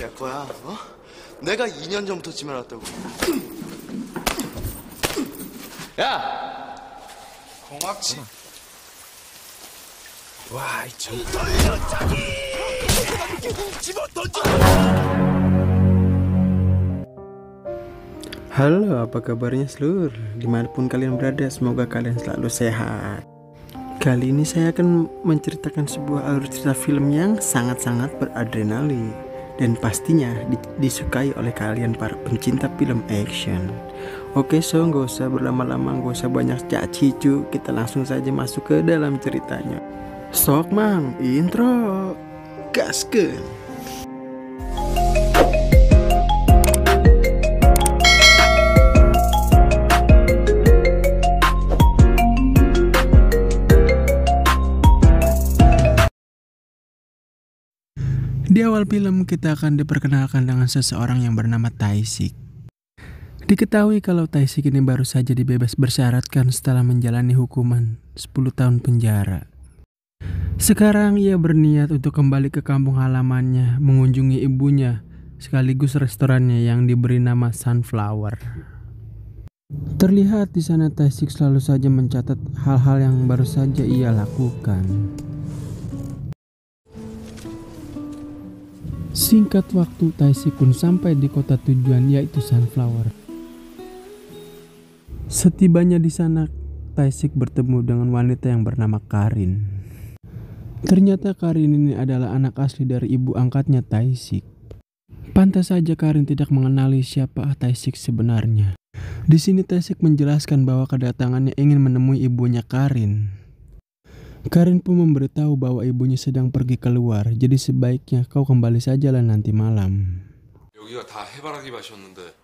깰 거야, 어? 내가 2년 전부터 지면왔다고. 야! 공학지. Wah, contohnya tadi. Cibot tonton. Halo, apa kabarnya seluruh? Dimanapun kalian berada, semoga kalian selalu sehat. Kali ini saya akan menceritakan sebuah alur cerita film yang sangat-sangat beradrenalin dan pastinya disukai oleh kalian para pencinta film action. Oke, so nggak usah berlama-lama, nggak usah banyak cacicu, kita langsung saja masuk ke dalam ceritanya. Sok mang, intro, gaskeun. Di awal film kita akan diperkenalkan dengan seseorang yang bernama Tae-sik. Diketahui kalau Tae-sik ini baru saja dibebas bersyaratkan setelah menjalani hukuman 10 tahun penjara. Sekarang ia berniat untuk kembali ke kampung halamannya, mengunjungi ibunya sekaligus restorannya yang diberi nama Sunflower. Terlihat di sana Tae-sik selalu saja mencatat hal-hal yang baru saja ia lakukan. Singkat waktu, Tae-sik pun sampai di kota tujuan, yaitu Sunflower. Setibanya di sana, Tae-sik bertemu dengan wanita yang bernama Karin. Ternyata Karin ini adalah anak asli dari ibu angkatnya Tae-sik. Pantas saja Karin tidak mengenali siapa Tae-sik sebenarnya. Di sini Tae-sik menjelaskan bahwa kedatangannya ingin menemui ibunya Karin. Karin pun memberitahu bahwa ibunya sedang pergi keluar, jadi sebaiknya kau kembali sajalah nanti malam. 여기가 다 해바라기 밭이었는데.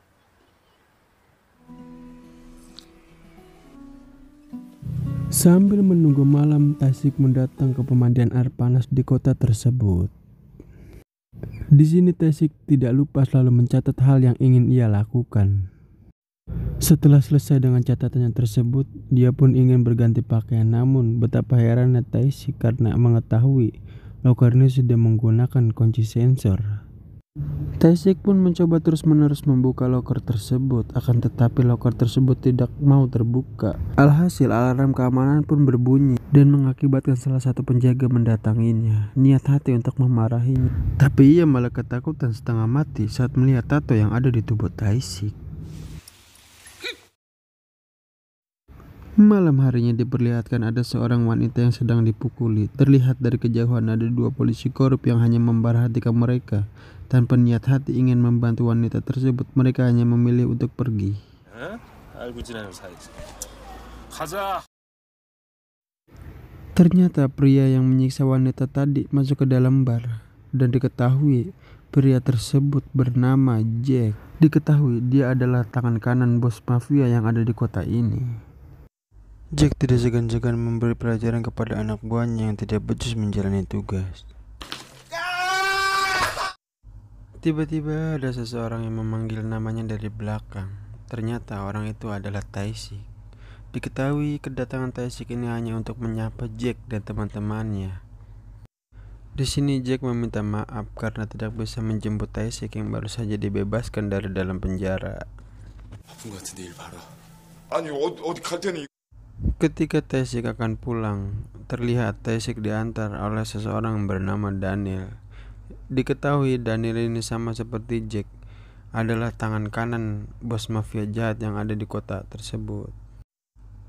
Sambil menunggu malam, Tae-sik mendatang ke pemandian air panas di kota tersebut. Di sini Tae-sik tidak lupa selalu mencatat hal yang ingin ia lakukan. Setelah selesai dengan catatannya tersebut, dia pun ingin berganti pakaian, namun betapa herannya Tae-sik karena mengetahui loker ini sudah menggunakan kunci sensor. Tae-sik pun mencoba terus-menerus membuka loker tersebut, akan tetapi loker tersebut tidak mau terbuka. Alhasil alarm keamanan pun berbunyi dan mengakibatkan salah satu penjaga mendatanginya, niat hati untuk memarahinya. Tapi ia malah ketakutan setengah mati saat melihat tato yang ada di tubuh Tae-sik. Malam harinya diperlihatkan ada seorang wanita yang sedang dipukuli. Terlihat dari kejauhan ada dua polisi korup yang hanya memperhatikan mereka. Tanpa niat hati ingin membantu wanita tersebut, mereka hanya memilih untuk pergi. Ternyata pria yang menyiksa wanita tadi masuk ke dalam bar. Dan diketahui pria tersebut bernama Jack. Diketahui dia adalah tangan kanan bos mafia yang ada di kota ini. Jack tidak segan-segan memberi pelajaran kepada anak buahnya yang tidak becus menjalani tugas. Tiba-tiba ada seseorang yang memanggil namanya dari belakang. Ternyata orang itu adalah Tae-sik. Diketahui kedatangan Tae-sik ini hanya untuk menyapa Jack dan teman-temannya. Di sini Jack meminta maaf karena tidak bisa menjemput Tae-sik yang baru saja dibebaskan dari dalam penjara. Ketika Tae-sik akan pulang, terlihat Tae-sik diantar oleh seseorang bernama Daniel. Diketahui Daniel ini sama seperti Jack, adalah tangan kanan bos mafia jahat yang ada di kota tersebut.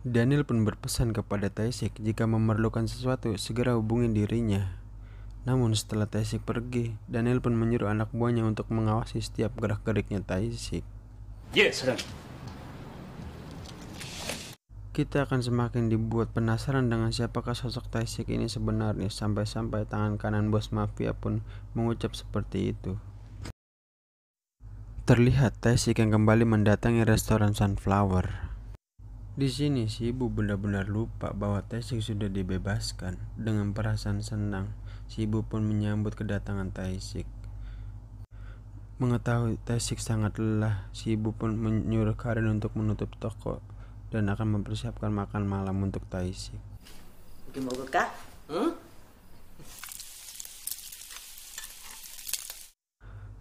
Daniel pun berpesan kepada Tae-sik jika memerlukan sesuatu segera hubungi dirinya. Namun setelah Tae-sik pergi, Daniel pun menyuruh anak buahnya untuk mengawasi setiap gerak-geriknya Tae-sik. Kita akan semakin dibuat penasaran dengan siapakah sosok Tae-sik ini sebenarnya, sampai-sampai tangan kanan bos mafia pun mengucap seperti itu. Terlihat Tae-sik yang kembali mendatangi restoran Sunflower. Di sini si ibu benar-benar lupa bahwa Tae-sik sudah dibebaskan. Dengan perasaan senang, si ibu pun menyambut kedatangan Tae-sik. Mengetahui Tae-sik sangat lelah, si ibu pun menyuruh Karin untuk menutup toko dan akan mempersiapkan makan malam untuk Tae-sik. Kita 먹을까? 응?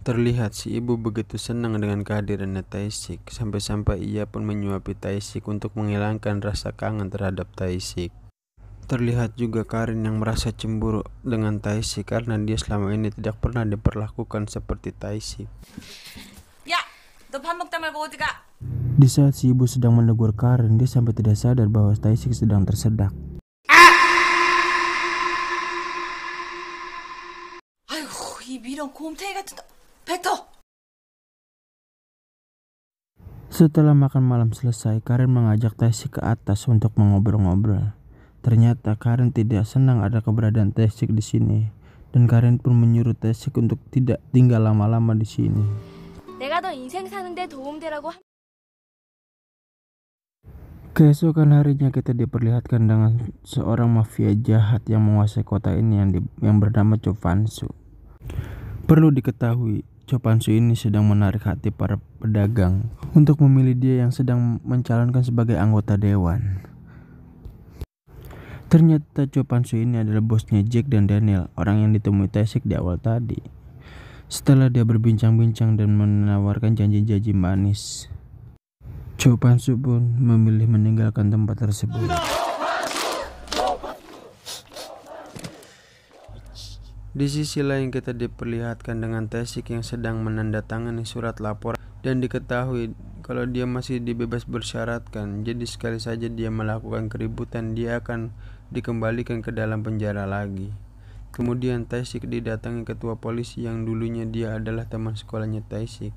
Terlihat si ibu begitu senang dengan kehadirannya Tae-sik, sampai-sampai ia pun menyuapi Tae-sik untuk menghilangkan rasa kangen terhadap Tae-sik. Terlihat juga Karin yang merasa cemburu dengan Tae-sik karena dia selama ini tidak pernah diperlakukan seperti Tae-sik. 야, 너 밥 먹다 말고 어디 가? Di saat si ibu sedang menegur Karin, dia sampai tidak sadar bahwa Tae-sik sedang tersedak. 아이고, 이 미련 곰탱이 같은 거. 뱉어! Setelah makan malam selesai, Karin mengajak Tae-sik ke atas untuk mengobrol-ngobrol. Ternyata Karin tidak senang ada keberadaan Tae-sik di sini, dan Karin pun menyuruh Tae-sik untuk tidak tinggal lama-lama di sini. 내가 너 인생 사는데 도움되라고 Keesokan harinya kita diperlihatkan dengan seorang mafia jahat yang menguasai kota ini yang bernama Cho Pan-soo. Perlu diketahui, Cho Pan-soo ini sedang menarik hati para pedagang untuk memilih dia yang sedang mencalonkan sebagai anggota dewan. Ternyata Cho Pan-soo ini adalah bosnya Jack dan Daniel, orang yang ditemui Tae-sik di awal tadi. Setelah dia berbincang-bincang dan menawarkan janji-janji manis, Cho Pan-soo pun memilih meninggalkan tempat tersebut. Di sisi lain kita diperlihatkan dengan Tae-sik yang sedang menandatangani surat laporan dan diketahui kalau dia masih dibebas bersyaratkan, jadi sekali saja dia melakukan keributan dia akan dikembalikan ke dalam penjara lagi. Kemudian Tae-sik didatangi ketua polisi yang dulunya dia adalah teman sekolahnya Tae-sik.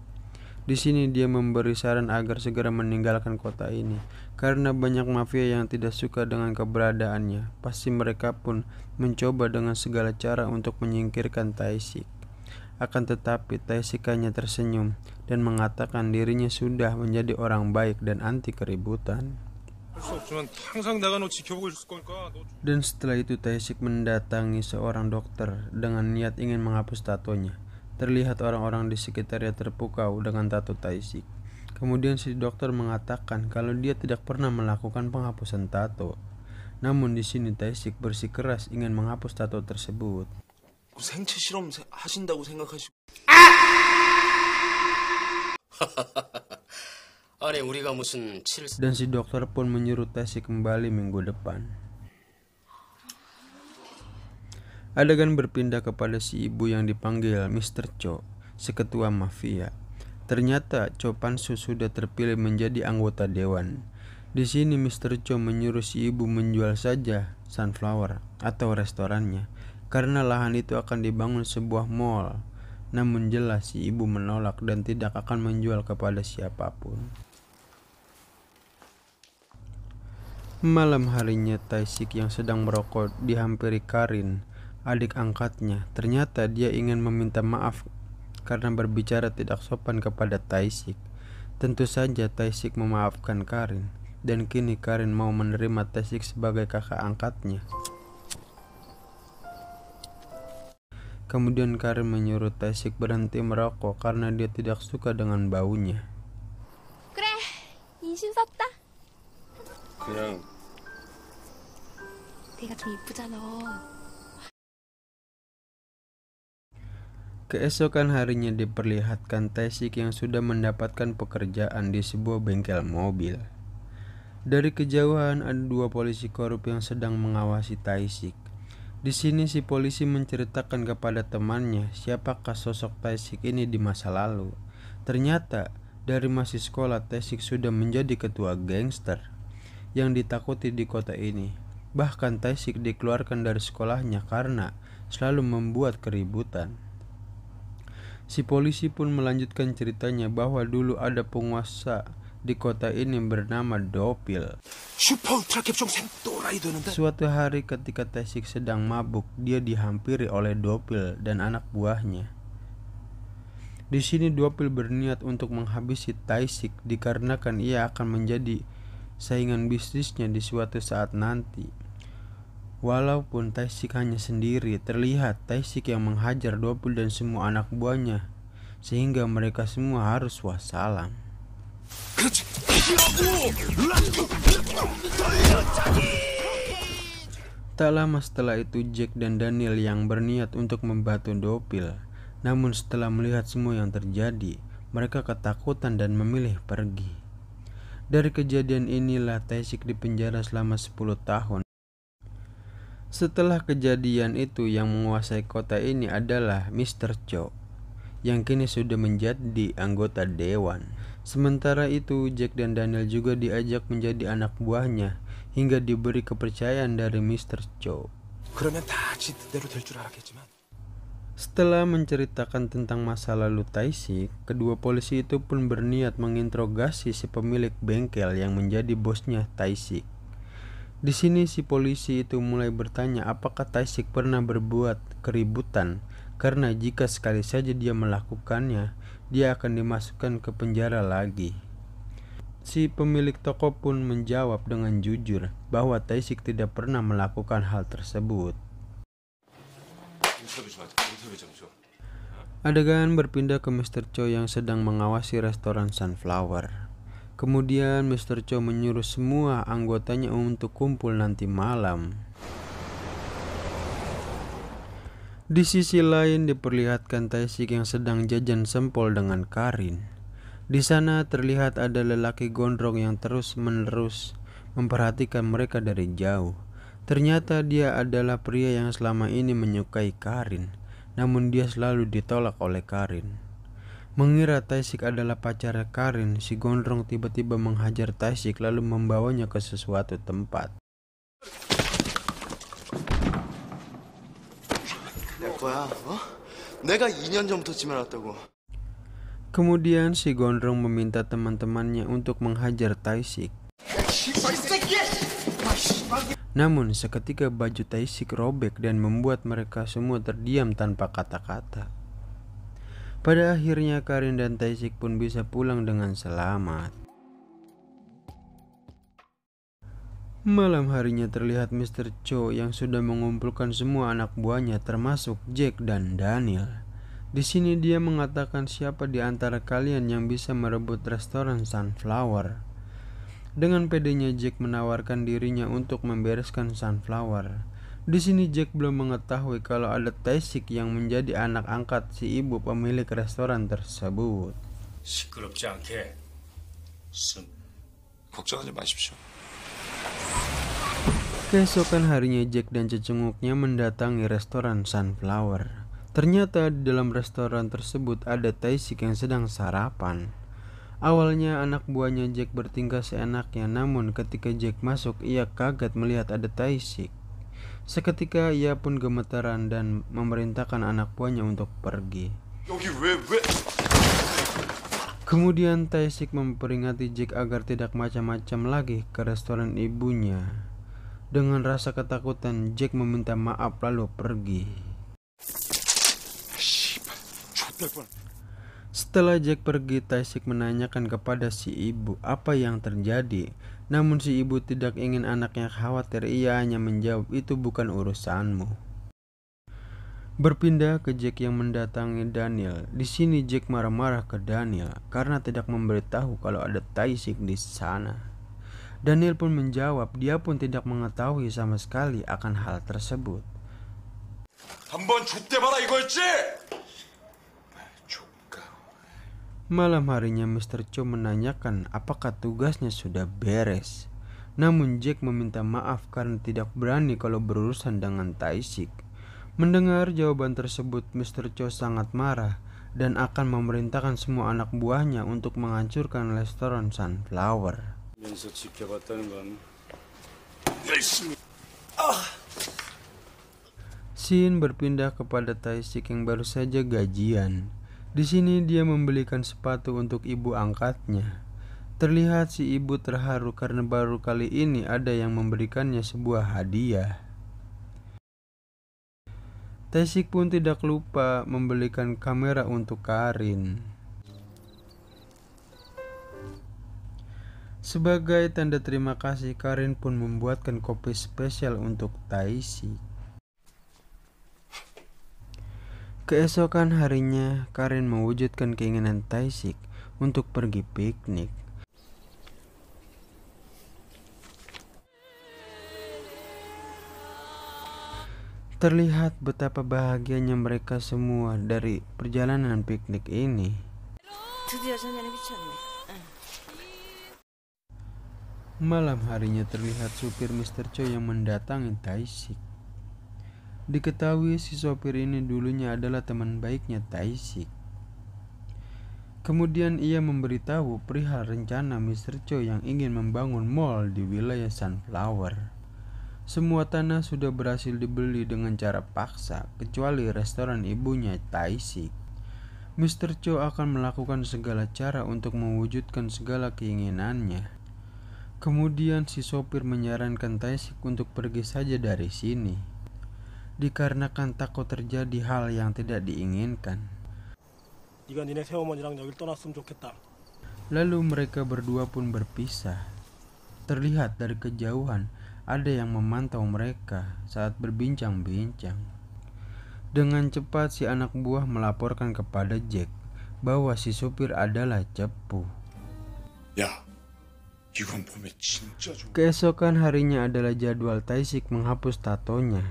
Di sini dia memberi saran agar segera meninggalkan kota ini karena banyak mafia yang tidak suka dengan keberadaannya. Pasti mereka pun mencoba dengan segala cara untuk menyingkirkan Tae-sik. Akan tetapi Tae-sik hanya tersenyum dan mengatakan dirinya sudah menjadi orang baik dan anti keributan. Dan setelah itu Tae-sik mendatangi seorang dokter dengan niat ingin menghapus tatonya. Terlihat orang-orang di sekitarnya terpukau dengan tato Tae-sik. Kemudian si dokter mengatakan kalau dia tidak pernah melakukan penghapusan tato. Namun di sini Tae-sik bersikeras ingin menghapus tato tersebut. 생체 실험 하신다고 생각하시고. 아니 우리가 무슨 Dan si dokter pun menyuruh Tae-sik kembali minggu depan. Adegan berpindah kepada si ibu yang dipanggil Mr. Cho, si ketua mafia. Ternyata Cho Pan-soo sudah terpilih menjadi anggota dewan. Di sini Mr. Cho menyuruh si ibu menjual saja Sunflower atau restorannya, karena lahan itu akan dibangun sebuah mall. Namun jelas si ibu menolak dan tidak akan menjual kepada siapapun. Malam harinya Tae-sik yang sedang merokok dihampiri Karin, adik angkatnya. Ternyata dia ingin meminta maaf karena berbicara tidak sopan kepada Tae-sik. Tentu saja Tae-sik memaafkan Karin, dan kini Karin mau menerima Tae-sik sebagai kakak angkatnya. Kemudian Karin menyuruh Tae-sik berhenti merokok karena dia tidak suka dengan baunya. 그래 인신 썼다 그냥 내가 좀 이쁘잖아 Keesokan harinya diperlihatkan Tae-sik yang sudah mendapatkan pekerjaan di sebuah bengkel mobil. Dari kejauhan ada dua polisi korup yang sedang mengawasi Tae-sik. Di sini si polisi menceritakan kepada temannya siapakah sosok Tae-sik ini di masa lalu. Ternyata dari masih sekolah Tae-sik sudah menjadi ketua gangster yang ditakuti di kota ini. Bahkan Tae-sik dikeluarkan dari sekolahnya karena selalu membuat keributan. Si polisi pun melanjutkan ceritanya bahwa dulu ada penguasa di kota ini bernama Dopil. 슈퍼 울트라 캡숑 샘 또라이 되는데. Suatu hari ketika Tae-sik sedang mabuk, dia dihampiri oleh Dopil dan anak buahnya. Di sini Dopil berniat untuk menghabisi Tae-sik dikarenakan ia akan menjadi saingan bisnisnya di suatu saat nanti. Walaupun Tae-sik hanya sendiri, terlihat Tae-sik yang menghajar Dopil dan semua anak buahnya, sehingga mereka semua harus wassalam. Tak lama setelah itu Jack dan Daniel yang berniat untuk membantu Dopil Namun setelah melihat semua yang terjadi, mereka ketakutan dan memilih pergi. Dari kejadian inilah Tae-sik dipenjara selama 10 tahun. Setelah kejadian itu, yang menguasai kota ini adalah Mr. Cho, yang kini sudah menjadi anggota dewan. Sementara itu, Jack dan Daniel juga diajak menjadi anak buahnya hingga diberi kepercayaan dari Mr. Cho. 그러면 다 지 뜻대로 될 줄 알았겠지만. Setelah menceritakan tentang masa lalu Tae-sik, kedua polisi itu pun berniat menginterogasi si pemilik bengkel yang menjadi bosnya Tae-sik. Di sini si polisi itu mulai bertanya apakah Tae-sik pernah berbuat keributan, karena jika sekali saja dia melakukannya, dia akan dimasukkan ke penjara lagi. Si pemilik toko pun menjawab dengan jujur bahwa Tae-sik tidak pernah melakukan hal tersebut. Adegan berpindah ke Mr. Cho yang sedang mengawasi restoran Sunflower. Kemudian Mr. Cho menyuruh semua anggotanya untuk kumpul nanti malam. Di sisi lain diperlihatkan Tae-sik yang sedang jajan sempol dengan Karin. Di sana terlihat ada lelaki gondrong yang terus-menerus memperhatikan mereka dari jauh. Ternyata dia adalah pria yang selama ini menyukai Karin, namun dia selalu ditolak oleh Karin. Mengira Tae-sik adalah pacar Karin, si gondrong tiba-tiba menghajar Tae-sik lalu membawanya ke sesuatu tempat. 내 거야, 어? 내가 2년 전부터 지면왔다고. Kemudian si gondrong meminta teman-temannya untuk menghajar Tae-sik. Namun seketika baju Tae-sik robek dan membuat mereka semua terdiam tanpa kata-kata. Pada akhirnya Karin dan Tae-sik pun bisa pulang dengan selamat. Malam harinya terlihat Mr. Cho yang sudah mengumpulkan semua anak buahnya termasuk Jack dan Daniel. Di sini dia mengatakan siapa di antara kalian yang bisa merebut restoran Sunflower. Dengan pedenya Jack menawarkan dirinya untuk membereskan Sunflower. Di sini Jack belum mengetahui kalau ada Tae-sik yang menjadi anak angkat si ibu pemilik restoran tersebut. 시끄럽지 않게 걱정하지 마십시오. Keesokan harinya Jack dan cecunguknya mendatangi restoran Sunflower. Ternyata di dalam restoran tersebut ada Tae-sik yang sedang sarapan. Awalnya anak buahnya Jack bertingkah seenaknya, namun ketika Jack masuk ia kaget melihat ada Tae-sik. Seketika ia pun gemetaran dan memerintahkan anak buahnya untuk pergi. Kemudian Tae-sik memperingati Jack agar tidak macam-macam lagi ke restoran ibunya. Dengan rasa ketakutan Jack meminta maaf lalu pergi. Setelah Jack pergi, Tae-sik menanyakan kepada si ibu apa yang terjadi. Namun si ibu tidak ingin anaknya khawatir, ia hanya menjawab itu bukan urusanmu. Berpindah ke Jack yang mendatangi Daniel. Di sini Jack marah-marah ke Daniel karena tidak memberitahu kalau ada Tae-sik di sana. Daniel pun menjawab dia pun tidak mengetahui sama sekali akan hal tersebut. 한번 좆대봐라 이거였지? Malam harinya Mr. Cho menanyakan apakah tugasnya sudah beres. Namun Jack meminta maaf karena tidak berani kalau berurusan dengan Tae-sik. Mendengar jawaban tersebut, Mr. Cho sangat marah dan akan memerintahkan semua anak buahnya untuk menghancurkan restoran Sunflower. Scene berpindah kepada Tae-sik yang baru saja gajian. Di sini dia membelikan sepatu untuk ibu angkatnya. Terlihat si ibu terharu karena baru kali ini ada yang memberikannya sebuah hadiah. Tae-sik pun tidak lupa membelikan kamera untuk Karin. Sebagai tanda terima kasih, Karin pun membuatkan kopi spesial untuk Tae-sik. Keesokan harinya, Karin mewujudkan keinginan Tae-sik untuk pergi piknik. Terlihat betapa bahagianya mereka semua dari perjalanan piknik ini. 드디어 전화를 미쳤네. Malam harinya terlihat supir Mr. Cho yang mendatangi Tae-sik. Diketahui si sopir ini dulunya adalah teman baiknya Tae-sik. Kemudian ia memberitahu perihal rencana Mr. Cho yang ingin membangun mall di wilayah Sunflower. Semua tanah sudah berhasil dibeli dengan cara paksa, kecuali restoran ibunya Tae-sik. Mr. Cho akan melakukan segala cara untuk mewujudkan segala keinginannya. Kemudian si sopir menyarankan Tae-sik untuk pergi saja dari sini, dikarenakan takut terjadi hal yang tidak diinginkan. 네가 니네 새어머니랑 여길 떠났으면 좋겠다. Lalu mereka berdua pun berpisah. Terlihat dari kejauhan ada yang memantau mereka saat berbincang-bincang. Dengan cepat si anak buah melaporkan kepada Jack bahwa si supir adalah cepu. 야, 이건 봄에 진짜 좋아. Keesokan harinya adalah jadwal Tae-sik menghapus tatonya.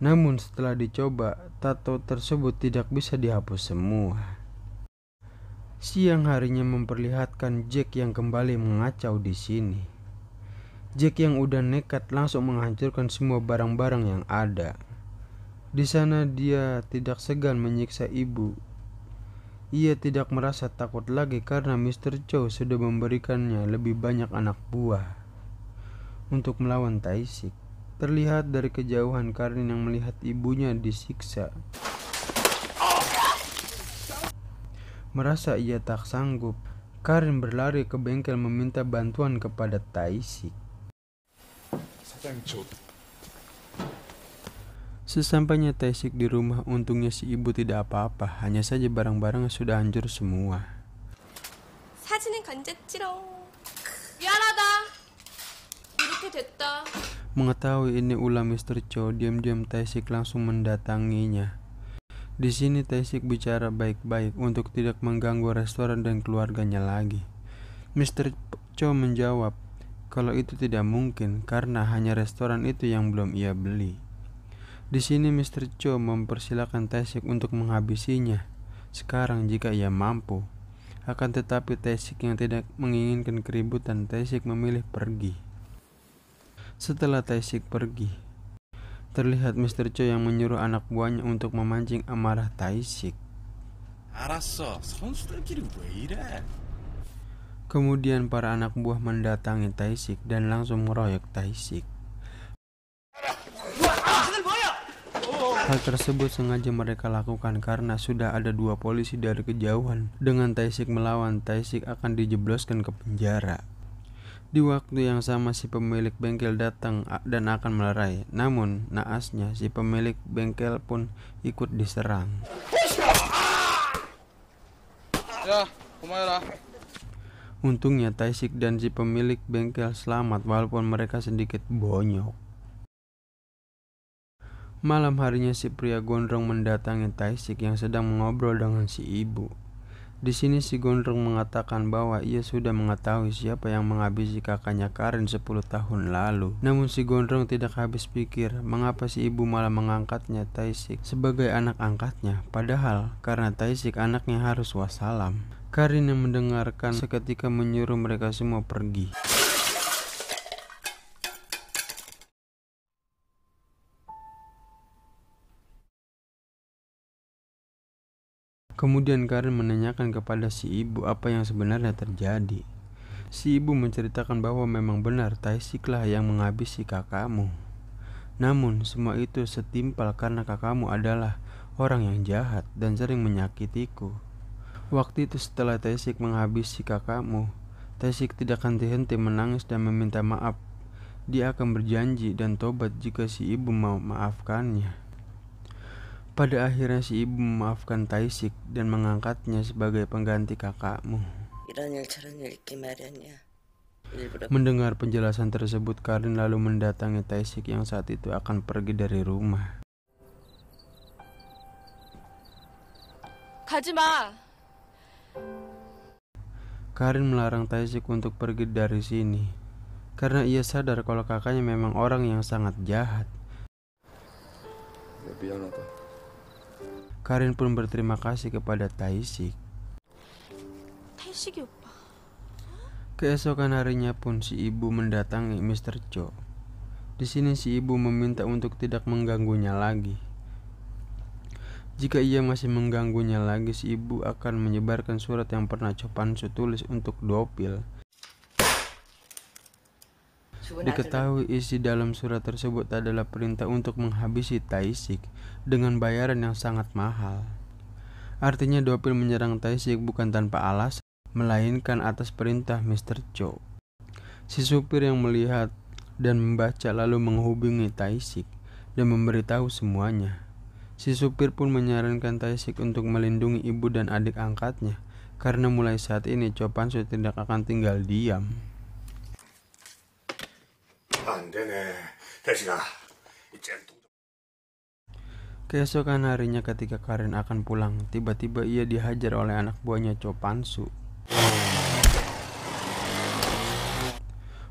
Namun setelah dicoba, tato tersebut tidak bisa dihapus semua. Siang harinya memperlihatkan Jack yang kembali mengacau di sini. Jack yang udah nekat langsung menghancurkan semua barang-barang yang ada. Di sana dia tidak segan menyiksa ibu. Ia tidak merasa takut lagi karena Mr. Cho sudah memberikannya lebih banyak anak buah untuk melawan Tae-sik. Terlihat dari kejauhan Karin yang melihat ibunya disiksa. Merasa ia tak sanggup, Karin berlari ke bengkel meminta bantuan kepada Tae-sik. Sesampainya Tae-sik di rumah, untungnya si ibu tidak apa-apa, hanya saja barang-barang sudah hancur semua. 사진은 건졌지롱. 미안하다. 이렇게 됐다. Mengetahui ini ulah Mr. Cho, diam-diam Tae-sik langsung mendatanginya. Di sini Tae-sik bicara baik-baik untuk tidak mengganggu restoran dan keluarganya lagi. Mr. Cho menjawab kalau itu tidak mungkin karena hanya restoran itu yang belum ia beli. Di sini Mr. Cho mempersilahkan Tae-sik untuk menghabisinya sekarang jika ia mampu. Akan tetapi Tae-sik yang tidak menginginkan keributan, Tae-sik memilih pergi. Setelah Tae-sik pergi, terlihat Mr. Cho yang menyuruh anak buahnya untuk memancing amarah Tae-sik. 알았어. 선수들끼리 왜 이래? Kemudian para anak buah mendatangi Tae-sik dan langsung meroyok Tae-sik. Hal tersebut sengaja mereka lakukan karena sudah ada dua polisi dari kejauhan. Dengan Tae-sik melawan, Tae-sik akan dijebloskan ke penjara. Di waktu yang sama si pemilik bengkel datang dan akan melerai. Namun naasnya si pemilik bengkel pun ikut diserang. 야, 고마워라. Untungnya Tae-sik dan si pemilik bengkel selamat walaupun mereka sedikit bonyok. Malam harinya si pria gondrong mendatangi Tae-sik yang sedang mengobrol dengan si ibu. Di sini si gondrong mengatakan bahwa ia sudah mengetahui siapa yang menghabisi kakaknya Karin 10 tahun lalu. Namun si gondrong tidak habis pikir mengapa si ibu malah mengangkatnya Tae-sik sebagai anak angkatnya. Padahal karena Tae-sik anaknya harus wassalam. Karin yang mendengarkan seketika menyuruh mereka semua pergi. Kemudian Karin menanyakan kepada si ibu apa yang sebenarnya terjadi. Si ibu menceritakan bahwa memang benar Tae-siklah yang menghabisi kakakmu. Namun semua itu setimpal karena kakakmu adalah orang yang jahat dan sering menyakitiku. Waktu itu setelah Tae-sik menghabisi kakakmu, Tae-sik tidak henti-henti menangis dan meminta maaf. Dia akan berjanji dan tobat jika si ibu mau maafkannya. Pada akhirnya si ibu memaafkan Tae-sik dan mengangkatnya sebagai pengganti kakakmu. 이런 일 저런 일 있기 마련이야. 일부러 Mendengar penjelasan tersebut, Karin lalu mendatangi Tae-sik yang saat itu akan pergi dari rumah. 가지마. Karin melarang Tae-sik untuk pergi dari sini karena ia sadar kalau kakaknya memang orang yang sangat jahat. 미안하다. Karin pun berterima kasih kepada Tae-sik. 태식이 오빠. Keesokan harinya pun si ibu mendatangi Mr. Cho. Di sini si ibu meminta untuk tidak mengganggunya lagi. Jika ia masih mengganggunya lagi, si ibu akan menyebarkan surat yang pernah Cho Pan-soo tulis untuk Dopil. Diketahui isi dalam surat tersebut adalah perintah untuk menghabisi Tae-sik dengan bayaran yang sangat mahal. Artinya Dopil menyerang Tae-sik bukan tanpa alasan, melainkan atas perintah Mr. Cho. Si supir yang melihat dan membaca lalu menghubungi Tae-sik dan memberitahu semuanya. Si supir pun menyarankan Tae-sik untuk melindungi ibu dan adik angkatnya, karena mulai saat ini Cho Pan-soo tidak akan tinggal diam. 안 되네. 태식아, 이 잼통. Keesokan harinya ketika Karin akan pulang, tiba-tiba ia dihajar oleh anak buahnya Cho Pan-soo.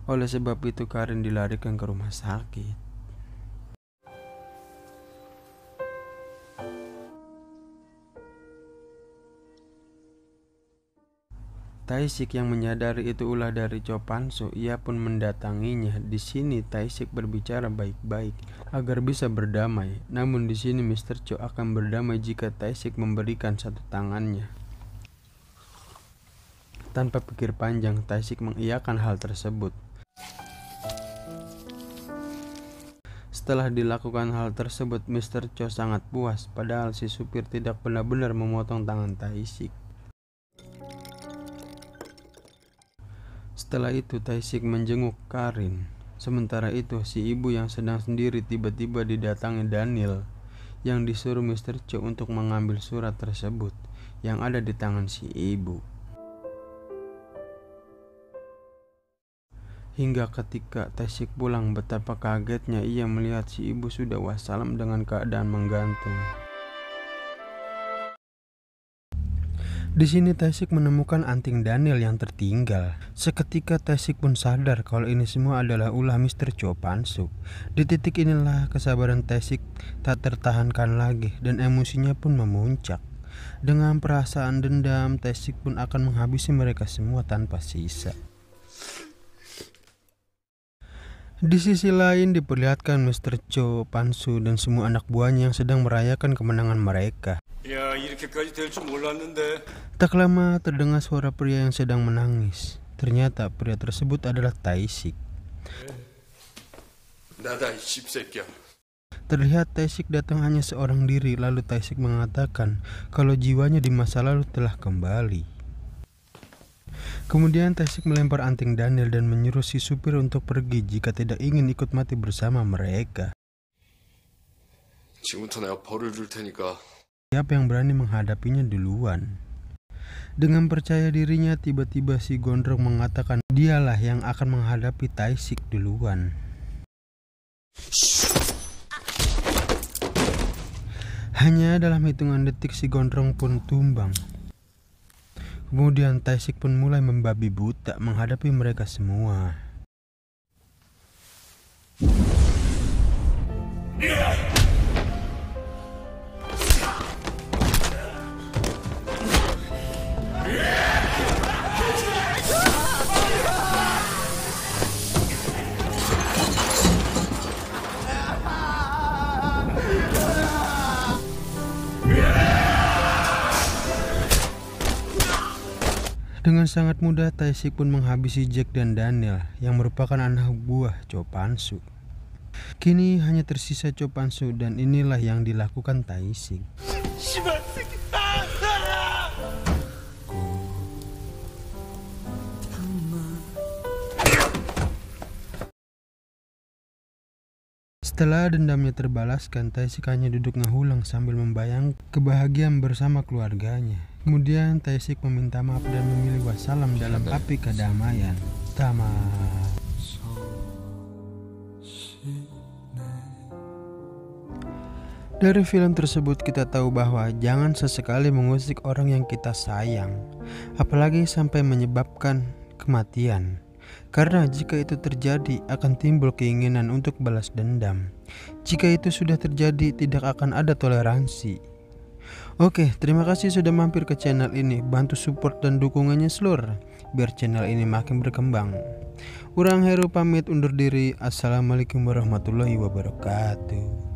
Oleh sebab itu Karin dilarikan ke rumah sakit. Tae-sik yang menyadari itu ulah dari Cho Pan-soo, ia pun mendatanginya. Di sini Tae-sik berbicara baik-baik agar bisa berdamai. Namun di sini Mr. Cho akan berdamai jika Tae-sik memberikan satu tangannya. Tanpa pikir panjang, Tae-sik mengiyakan hal tersebut. Setelah dilakukan hal tersebut, Mr. Cho sangat puas, padahal si supir tidak benar-benar memotong tangan Tae-sik. Setelah itu Tae-sik menjenguk Karin. Sementara itu si ibu yang sedang sendiri tiba-tiba didatangi Daniel yang disuruh Mr. Cho untuk mengambil surat tersebut yang ada di tangan si ibu. Hingga ketika Tae-sik pulang, betapa kagetnya ia melihat si ibu sudah wassalam dengan keadaan menggantung. Di sini Tae-sik menemukan anting Daniel yang tertinggal. Seketika Tae-sik pun sadar kalau ini semua adalah ulah Mr. Cho Pan-soo. Di titik inilah kesabaran Tae-sik tak tertahankan lagi dan emosinya pun memuncak. Dengan perasaan dendam, Tae-sik pun akan menghabisi mereka semua tanpa sisa. Di sisi lain diperlihatkan Mr. Cho Pan-soo dan semua anak buahnya yang sedang merayakan kemenangan mereka. 야, 이렇게까지 될 줄 몰랐는데. Tak lama terdengar suara pria yang sedang menangis. Ternyata pria tersebut adalah Tae-sik. 나다 이 씹새끼야. Terlihat Tae-sik datang hanya seorang diri, lalu Tae-sik mengatakan kalau jiwanya di masa lalu telah kembali. Kemudian Tae-sik melempar anting Daniel dan menyuruh si supir untuk pergi jika tidak ingin ikut mati bersama mereka. 지금부터 내가 벌을 줄 테니까. Siapa yang berani menghadapinya duluan? Dengan percaya dirinya, tiba-tiba si gondrong mengatakan dialah yang akan menghadapi Tae-sik duluan. Hanya dalam hitungan detik si gondrong pun tumbang. Kemudian Tae-sik pun mulai membabi buta menghadapi mereka semua. Dengan sangat mudah Tae-sik pun menghabisi Jack dan Daniel yang merupakan anak buah Cho Pan-soo. Kini hanya tersisa Cho Pan-soo dan inilah yang dilakukan Tae-sik. Setelah dendamnya terbalaskan, Tae-sik hanya duduk ngehulang sambil membayang kebahagiaan bersama keluarganya. Kemudian Tae-sik meminta maaf dan memilih wassalam dalam api kedamaian. Tamat. Dari film tersebut kita tahu bahwa jangan sesekali mengusik orang yang kita sayang, apalagi sampai menyebabkan kematian. Karena jika itu terjadi akan timbul keinginan untuk balas dendam. Jika itu sudah terjadi, tidak akan ada toleransi. Oke, terima kasih sudah mampir ke channel ini. Bantu support dan dukungannya seluruh, biar channel ini makin berkembang. Urang Heru pamit undur diri. Assalamualaikum warahmatullahi wabarakatuh.